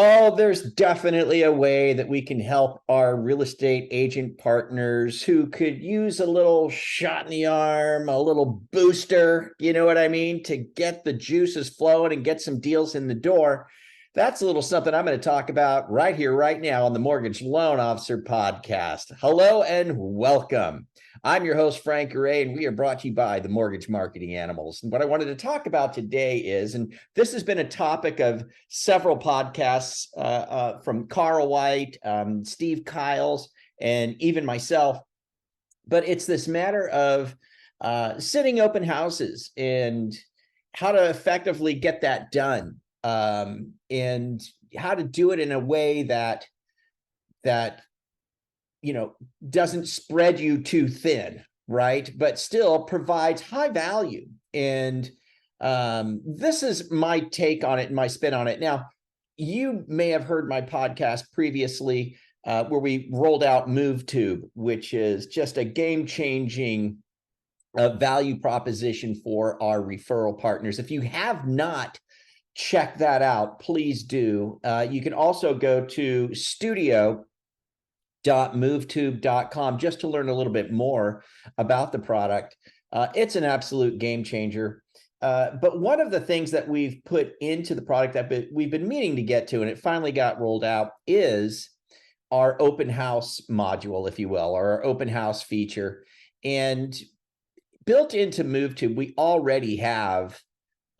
Oh, there's definitely a way that we can help our real estate agent partners who could use a little shot in the arm, a little booster, you know what I mean, to get the juices flowing and get some deals in the door. That's a little something I'm going to talk about right here, right now on the Mortgage Loan Officer Podcast. Hello and welcome. I'm your host, Frank Gray, and we are brought to you by the Mortgage Marketing Animals. And what I wanted to talk about today is, and this has been a topic of several podcasts from Carl White, Steve Kiles, and even myself, but it's this matter of sitting open houses and how to effectively get that done, and how to do it in a way that doesn't spread you too thin, right? But still provides high value. And this is my take on it and my spin on it. Now, you may have heard my podcast previously where we rolled out MoveTube, which is just a game-changing value proposition for our referral partners. If you have not checked that out, please do. You can also go to studio.movetube.com just to learn a little bit more about the product. It's an absolute game changer. But one of the things that we've put into the product that we've been meaning to get to, and it finally got rolled out, is our open house module, if you will, or our open house feature. And built into MoveTube, we already have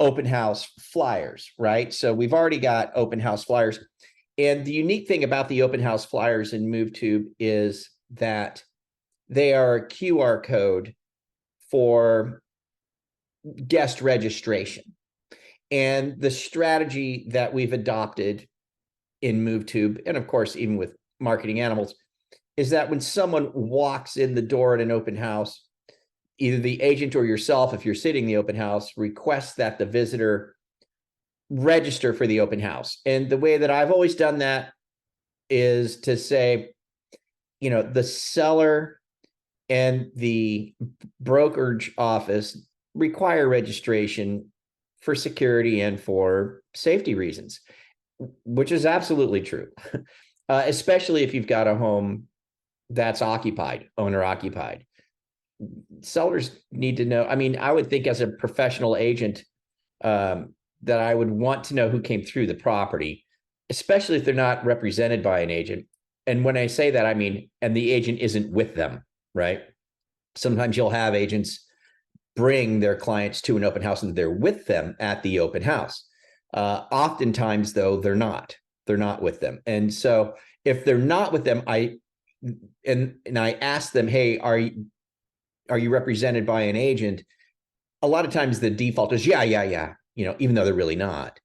open house flyers, right? So we've already got open house flyers. And the unique thing about the open house flyers in MoveTube is that they are a QR code for guest registration. And the strategy that we've adopted in MoveTube, and of course, even with Marketing Animals, is that when someone walks in the door at an open house, either the agent or yourself, if you're sitting in the open house, requests that the visitor register for the open house. And the way that I've always done that is to say, the seller and the brokerage office require registration for security and for safety reasons, which is absolutely true, especially if you've got a home that's occupied, owner occupied. Sellers need to know. I mean, I would think as a professional agent, that I would want to know who came through the property, especially if they're not represented by an agent. And when I say that, I mean, and the agent isn't with them, right? Sometimes you'll have agents bring their clients to an open house and they're with them at the open house. Oftentimes, though, they're not with them. And so if they're not with them, I ask them, hey, are you represented by an agent? A lot of times the default is yeah, even though they're really not.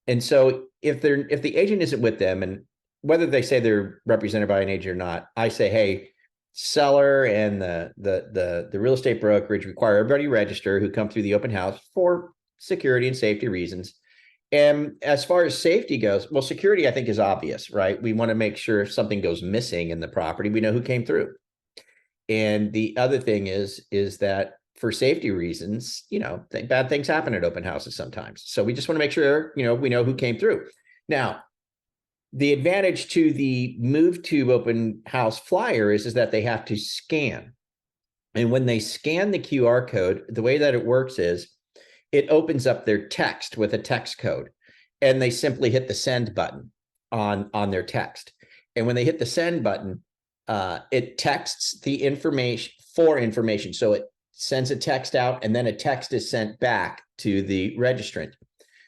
And so if the agent isn't with them, and whether they say they're represented by an agent or not, I say, hey, seller and the real estate brokerage require everybody register who come through the open house for security and safety reasons. And as far as safety goes, well, security, I think, is obvious, right? We want to make sure if something goes missing in the property, we know who came through. And the other thing is that for safety reasons, bad things happen at open houses sometimes. So we just want to make sure, we know who came through. Now, the advantage to the MoveTube open house flyer is that they have to scan. And when they scan the QR code, the way that it works is it opens up their text with a text code, and they simply hit the send button on their text. And when they hit the send button, it texts the information. So it sends a text out, and then a text is sent back to the registrant.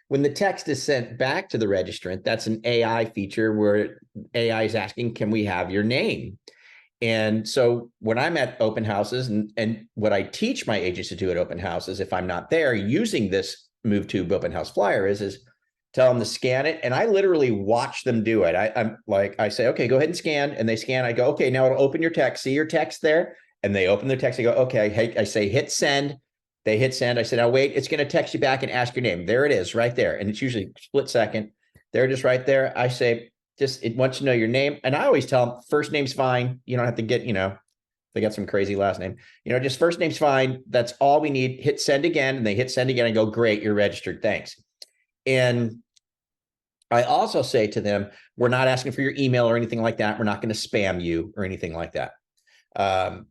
When the text is sent back to the registrant, that's an AI feature where AI is asking, can we have your name? And so when I'm at open houses, and what I teach my agents to do at open houses, if I'm not there using this MoveTube open house flyer, is tell them to scan it. And I literally watch them do it. I say, okay, go ahead and scan. And they scan. I go, okay, now it'll open your text. See your text there? And they open their text. I go, okay. Hey, I say, hit send. They hit send. I said, now wait, it's going to text you back and ask your name. There it is right there. And it's usually a split second. There it is right there. I say, it wants to know your name. And I always tell them first name's fine. You don't have to get, they got some crazy last name, just first name's fine. That's all we need. Hit send again. And they hit send again and go, great, you're registered. Thanks. And I also say to them, we're not asking for your email or anything like that. We're not going to spam you or anything like that. And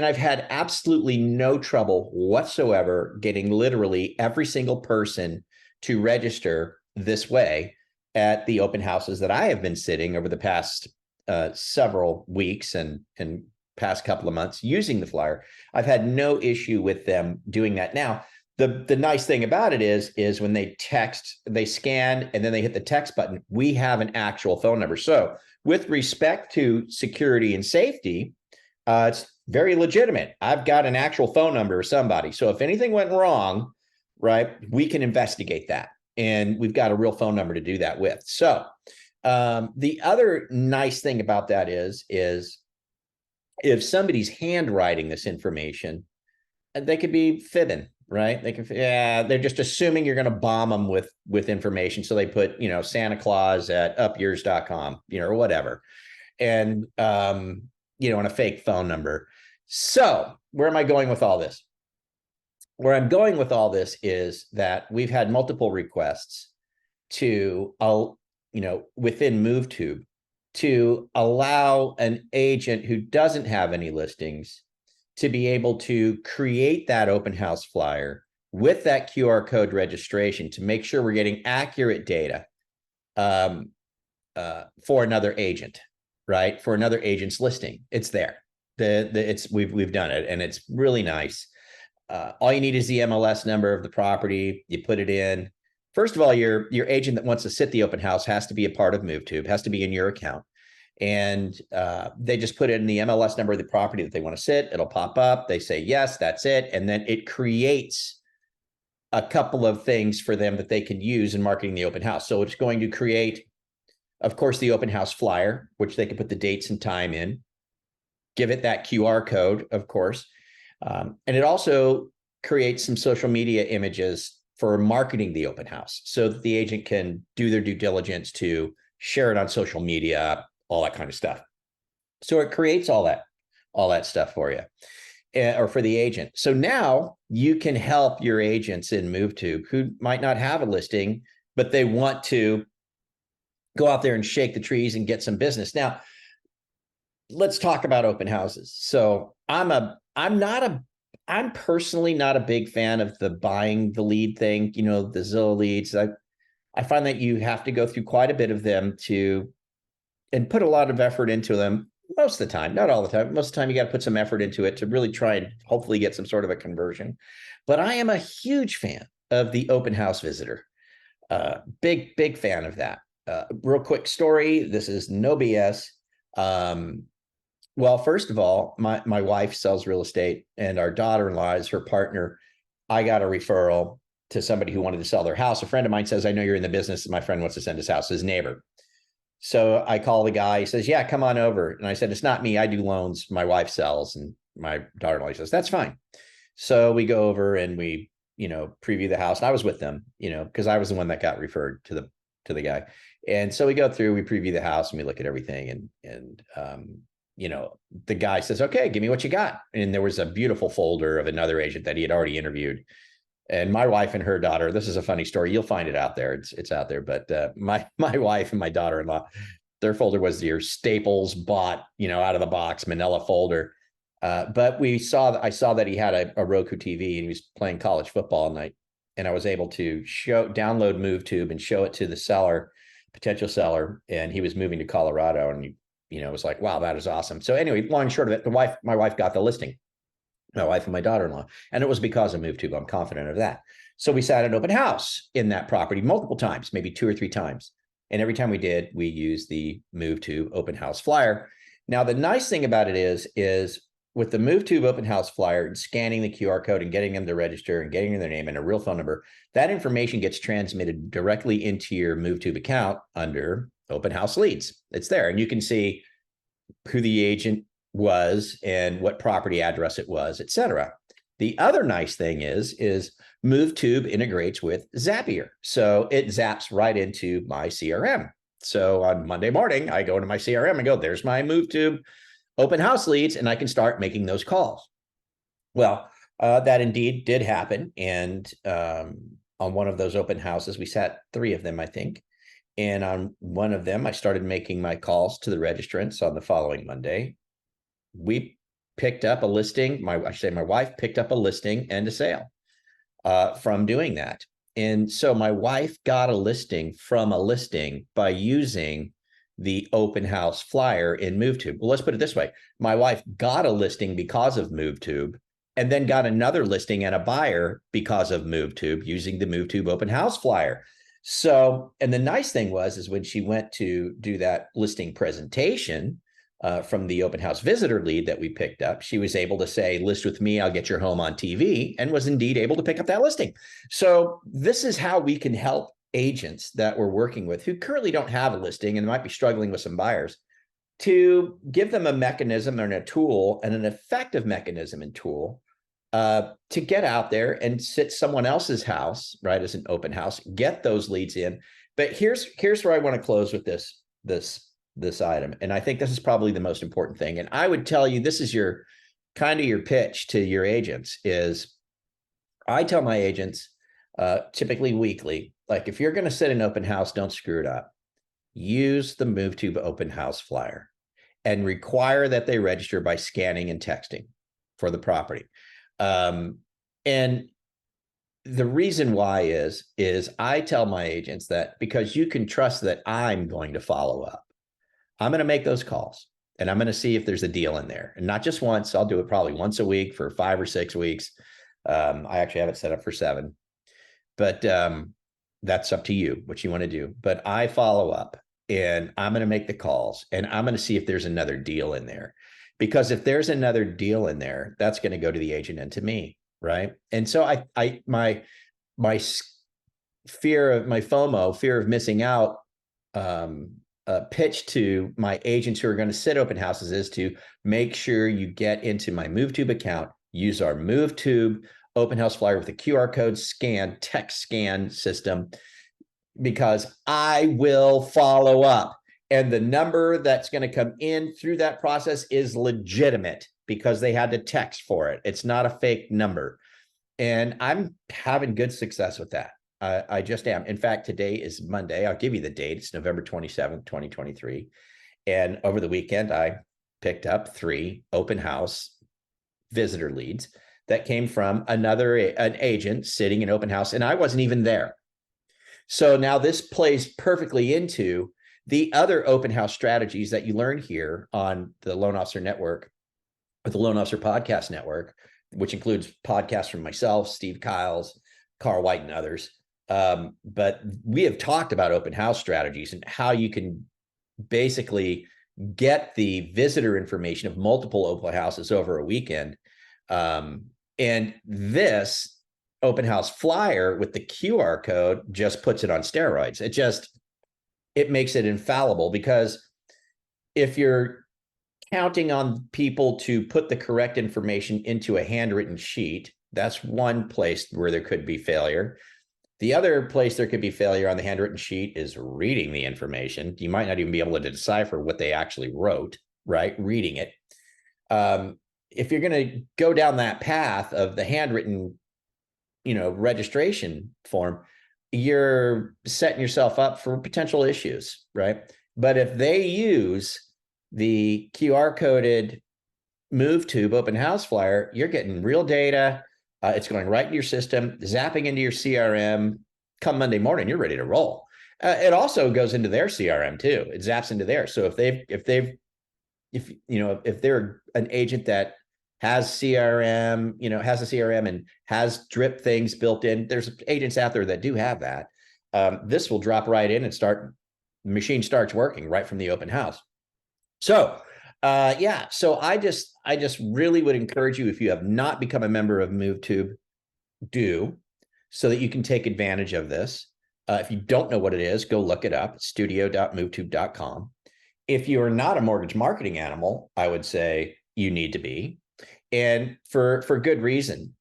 I've had absolutely no trouble whatsoever getting literally every single person to register this way at the open houses that I have been sitting over the past several weeks and past couple of months using the flyer. I've had no issue with them doing that. Now, the nice thing about it is when they text, they scan, and then they hit the text button, we have an actual phone number. So with respect to security and safety, it's very legitimate. I've got an actual phone number of somebody. So if anything went wrong, right, we can investigate that. And we've got a real phone number to do that with. So the other nice thing about that is if somebody's handwriting this information, they could be fibbing, right? They can, yeah, they're just assuming you're going to bomb them with information. So they put, Santa Claus at upyours.com, or whatever. And, and a fake phone number. So where am I going with all this? Where I'm going with all this is that we've had multiple requests to, within MoveTube, to allow an agent who doesn't have any listings to be able to create that open house flyer with that QR code registration to make sure we're getting accurate data for another agent, right? For another agent's listing. It's there. We've done it, and it's really nice. All you need is the MLS number of the property. You put it in. First of all, your agent that wants to sit the open house has to be a part of MoveTube, has to be in your account. And they just put in the MLS number of the property that they want to sit. It'll pop up. They say, yes, that's it. And then it creates a couple of things for them that they can use in marketing the open house. So it's going to create, of course, the open house flyer, which they can put the dates and time in, give it that QR code, of course. And it also creates some social media images for marketing the open house so that the agent can do their due diligence to share it on social media, all that kind of stuff. So it creates all that stuff for you or for the agent. So now you can help your agents in MoveTube who might not have a listing, but they want to go out there and shake the trees and get some business. Now, let's talk about open houses. So I'm personally not a big fan of the buying the lead thing, the Zillow leads. I find that you have to go through quite a bit of them and put a lot of effort into them most of the time, not all the time. Most of the time, you got to put some effort into it to really try and hopefully get some sort of a conversion. But I am a huge fan of the open house visitor. Big fan of that. Real quick story. This is no BS. Well, first of all, my wife sells real estate, and our daughter-in-law is her partner. I got a referral to somebody who wanted to sell their house. A friend of mine says, I know you're in the business, and my friend wants to send his house, his neighbor. So I call the guy. He says, yeah, come on over. And I said, it's not me. I do loans. My wife sells. And my daughter-in-law says, that's fine. So we go over and we, preview the house. And I was with them, because I was the one that got referred to the guy. And so we go through, we preview the house, and we look at everything. And the guy says, okay, give me what you got. And there was a beautiful folder of another agent that he had already interviewed. And my wife and her daughter, this is a funny story. You'll find it out there. It's out there. But my wife and my daughter-in-law, their folder was your Staples bought, out of the box Manila folder. But I saw that he had a Roku TV and he was playing college football all night. And I was able to download MoveTube and show it to the potential seller. And he was moving to Colorado, and it was like, wow, that is awesome. So anyway, long and short of it, my wife got the listing. My wife and my daughter-in-law, and it was because of MoveTube. I'm confident of that. So we sat at an open house in that property multiple times, maybe 2 or 3 times. And every time we did, we used the MoveTube open house flyer. Now, the nice thing about it is with the MoveTube open house flyer and scanning the QR code and getting them to register and getting their name and a real phone number, that information gets transmitted directly into your MoveTube account under open house leads. It's there, and you can see who the agent was and what property address it was, et cetera. The other nice thing is MoveTube integrates with Zapier. So it zaps right into my CRM. So on Monday morning, I go into my CRM and go, there's my MoveTube open house leads, and I can start making those calls. Well, that indeed did happen. And on one of those open houses, we sat 3 of them, I think. And on one of them, I started making my calls to the registrants on the following Monday. We picked up a listing. My wife picked up a listing and a sale from doing that. And so my wife got a listing from a listing by using the open house flyer in MoveTube. Well, let's put it this way. My wife got a listing because of MoveTube, and then got another listing and a buyer because of MoveTube using the MoveTube open house flyer. So, and the nice thing is when she went to do that listing presentation from the open house visitor lead that we picked up, she was able to say, list with me, I'll get your home on TV, and was indeed able to pick up that listing. So this is how we can help agents that we're working with who currently don't have a listing and might be struggling with some buyers, to give them a mechanism and a tool, and an effective mechanism and tool to get out there and sit someone else's house, right, as an open house, get those leads in. But here's where I want to close with this item. And I think this is probably the most important thing. And I would tell you, this is your kind of your pitch to your agents is, I tell my agents typically weekly, like, if you're going to sit an open house, don't screw it up. Use the MoveTube open house flyer and require that they register by scanning and texting for the property. And the reason why is I tell my agents that because you can trust that I'm going to follow up. I'm going to make those calls, and I'm going to see if there's a deal in there, and not just once. I'll do it probably once a week for 5 or 6 weeks. I actually have it set up for 7, but that's up to you, what you want to do. But I follow up, and I'm going to make the calls, and I'm going to see if there's another deal in there, because if there's another deal in there, that's going to go to the agent and to me, right? And so my fear of my FOMO, fear of missing out, pitch to my agents who are going to sit open houses is to make sure you get into my MoveTube account, use our MoveTube open house flyer with a QR code text scan system, because I will follow up. And the number that's going to come in through that process is legitimate because they had to text for it. It's not a fake number. And I'm having good success with that. I just am. In fact, today is Monday. I'll give you the date. It's November 27th, 2023. And over the weekend, I picked up 3 open house visitor leads that came from an agent sitting in open house, and I wasn't even there. So now this plays perfectly into the other open house strategies that you learn here on the Loan Officer Network, or the Loan Officer Podcast Network, which includes podcasts from myself, Steve Kiles, Carl White, and others. But we have talked about open house strategies and how you can basically get the visitor information of multiple open houses over a weekend. And this open house flyer with the QR code just puts it on steroids. It makes it infallible, because if you're counting on people to put the correct information into a handwritten sheet, that's one place where there could be failure. The other place there could be failure on the handwritten sheet is reading the information. You might not even be able to decipher what they actually wrote, right? Reading it. If you're going to go down that path of the handwritten, registration form, you're setting yourself up for potential issues, right? But if they use the QR coded MoveTube open house flyer, you're getting real data. It's going right into your system, zapping into your CRM. Come Monday morning, you're ready to roll. It also goes into their CRM too. It zaps into there. So if they're an agent that has CRM, has a CRM and has drip things built in, there's agents out there that do have that. This will drop right in and the machine starts working right from the open house. So so I just really would encourage you, if you have not become a member of MoveTube, do, so that you can take advantage of this. If you don't know what it is, go look it up, studio.movetube.com. If you are not a mortgage marketing animal, I would say you need to be, and for good reason.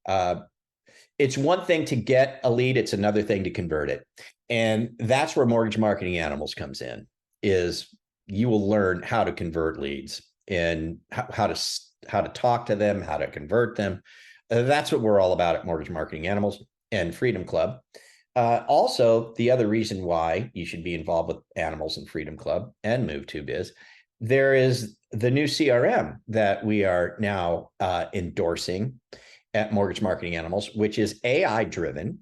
It's one thing to get a lead, it's another thing to convert it. And that's where Mortgage Marketing Animals comes in, is you will learn how to convert leads and how to talk to them, how to convert them. That's what we're all about at Mortgage Marketing Animals and Freedom Club. Also, the other reason why you should be involved with Animals and Freedom Club and MoveTube is there is the new CRM that we are now endorsing at Mortgage Marketing Animals, which is AI driven,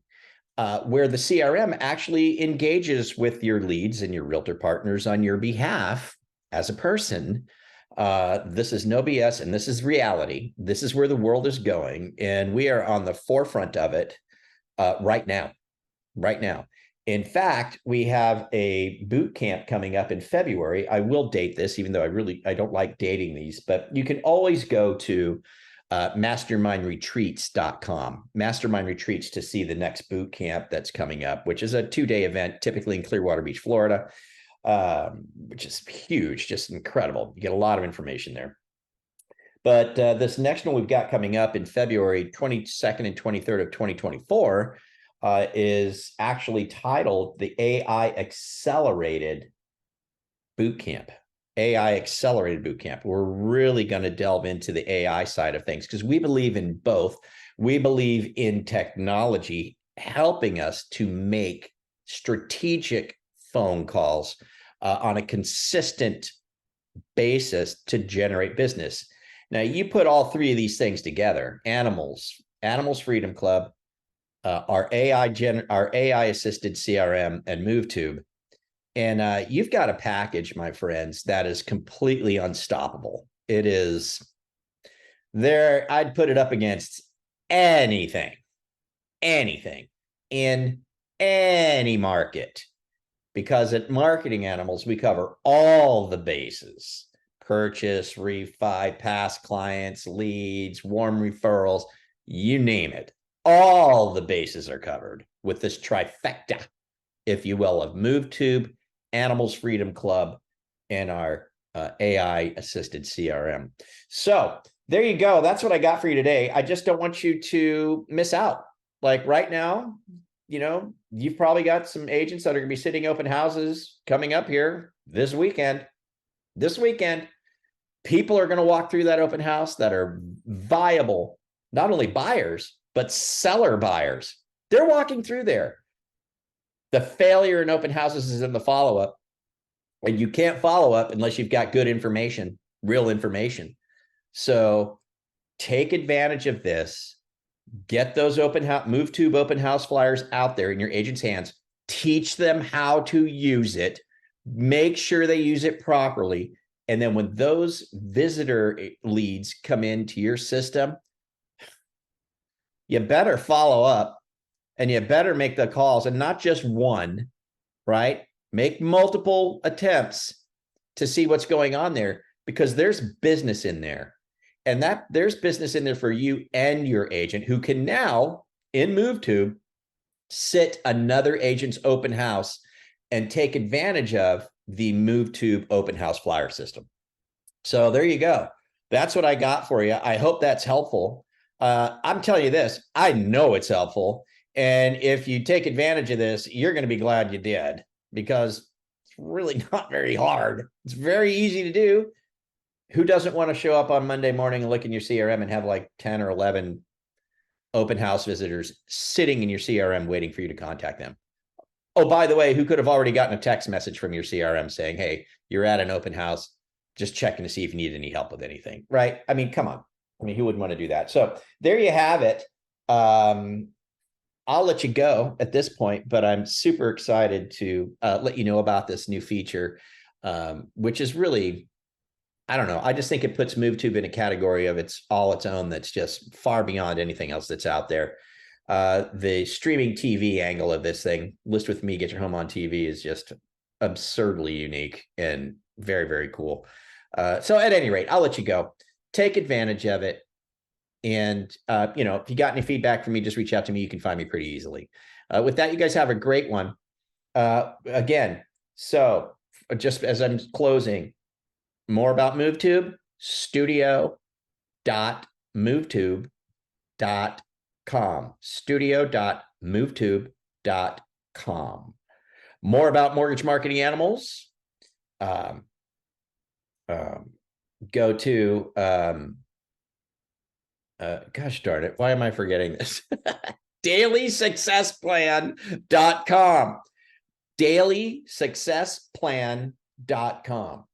where the CRM actually engages with your leads and your realtor partners on your behalf as a person. This is no BS, and this is reality. This is where the world is going, and we are on the forefront of it right now. Right now. In fact, we have a boot camp coming up in February. I will date this, even though I don't like dating these, but you can always go to mastermindretreats.com, Mastermind Retreats, to see the next boot camp that's coming up, which is a 2-day event, typically in Clearwater Beach, Florida, which is huge, just incredible. You get a lot of information there. But this next one we've got coming up in February 22nd and 23rd of 2024 is actually titled the AI Accelerated Boot Camp. AI Accelerated Boot Camp. We're really going to delve into the AI side of things because we believe in both. We believe in technology helping us to make strategic phone calls on a consistent basis to generate business. Now, you put all three of these things together: Animals Freedom Club, our AI assisted CRM, and MoveTube, and you've got a package, my friends, that is completely unstoppable. It is there. I'd put it up against anything in any market, because at Marketing Animals, we cover all the bases: purchase, refi, past clients, leads, warm referrals, you name it. All the bases are covered with this trifecta, if you will, of MoveTube, Animals Freedom Club, and our AI assisted CRM. So there you go. That's what I got for you today. I just don't want you to miss out. Like right now, you've probably got some agents that are going to be sitting open houses coming up here this weekend. People are going to walk through that open house that are viable, not only buyers, but seller buyers. They're walking through there. The failure in open houses is in the follow-up. And you can't follow up unless you've got good information, real information. So take advantage of this. Get those MoveTube open house flyers out there in your agent's hands. Teach them how to use it. Make sure they use it properly. And then when those visitor leads come into your system, you better follow up and you better make the calls, and not just one, right? Make multiple attempts to see what's going on there, because there's business in there. And that there's business in there for you and your agent, who can now, in MoveTube, sit another agent's open house and take advantage of the MoveTube open house flyer system. So there you go. That's what I got for you. I hope that's helpful. I'm telling you this, I know it's helpful. And if you take advantage of this, you're going to be glad you did, because it's really not very hard. It's very easy to do. Who doesn't want to show up on Monday morning and look in your CRM and have like 10 or 11 open house visitors sitting in your CRM waiting for you to contact them? Oh, by the way, who could have already gotten a text message from your CRM saying, hey, you're at an open house, just checking to see if you need any help with anything, right? I mean, come on. I mean, who wouldn't want to do that? So there you have it. I'll let you go at this point, but I'm super excited to let you know about this new feature, which is really, I don't know. I just think it puts MoveTube in a category of its own that's just far beyond anything else that's out there. The streaming TV angle of this thing, List With Me, Get Your Home on TV, is just absurdly unique and very, very cool. So at any rate, I'll let you go. Take advantage of it. And, if you got any feedback from me, just reach out to me. You can find me pretty easily. With that, you guys have a great one. Again, so just as I'm closing, more about MoveTube, studio.movetube.com, studio.movetube.com. More about Mortgage Marketing Animals. Go to, gosh darn it, why am I forgetting this? dailysuccessplan.com. dailysuccessplan.com.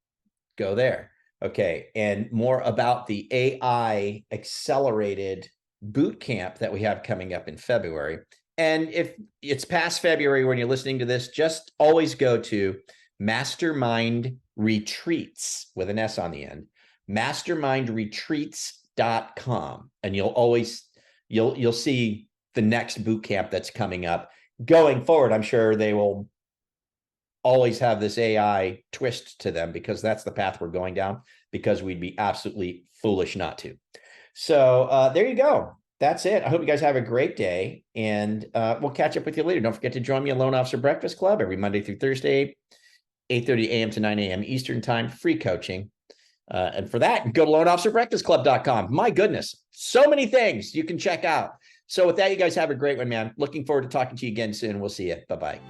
Go there. Okay. And more about the AI accelerated boot camp that we have coming up in February. And if it's past February when you're listening to this, just always go to Mastermind Retreats with an S on the end, mastermindretreats.com. And you'll see the next boot camp that's coming up. Going forward, I'm sure they will always have this AI twist to them, because that's the path we're going down, because we'd be absolutely foolish not to. So there you go. That's it. I hope you guys have a great day, and we'll catch up with you later. Don't forget to join me at Loan Officer Breakfast Club every Monday through Thursday, 8:30 a.m. to 9 a.m. Eastern time, free coaching. And for that, go to loanofficerbreakfastclub.com. My goodness, so many things you can check out. So with that, you guys have a great one, man. Looking forward to talking to you again soon. We'll see you. Bye-bye.